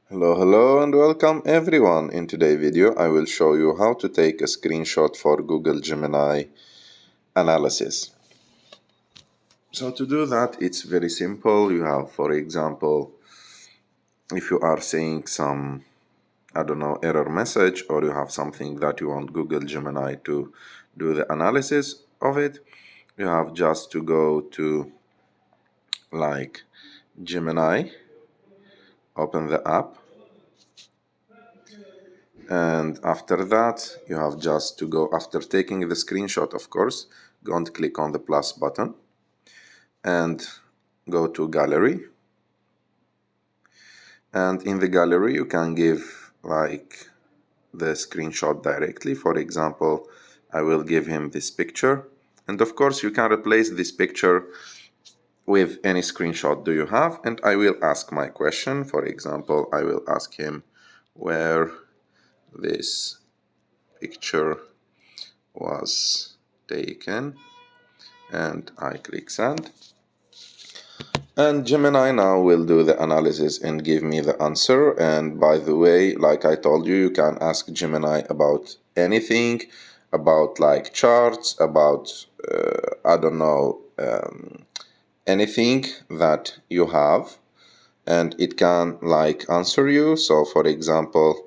Hello and welcome everyone. In today's video I will show you how to take a screenshot for Google Gemini analysis. So to do that it's very simple. You have, for example, if you are seeing some error message, or you have something that you want Google Gemini to do the analysis of it, you have just to go to Gemini, open the app, and after that you have just to go, after taking the screenshot of course, go and click on the plus button and go to gallery, and in the gallery you can give the screenshot directly. For example, I will give him this picture, and of course you can replace this picture with any screenshot do you have, and I will ask my question. For example, I will ask him where this picture was taken, and I click send, and Gemini now will do the analysis and give me the answer. And by the way, like I told you, you can ask Gemini about anything, about charts, about anything that you have, and it can answer you. So for example,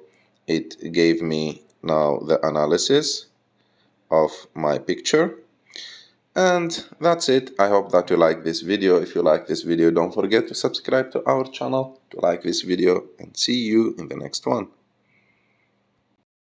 it gave me now the analysis of my picture. And that's it. I hope that you like this video. If you like this video, don't forget to subscribe to our channel, to like this video, and see you in the next one.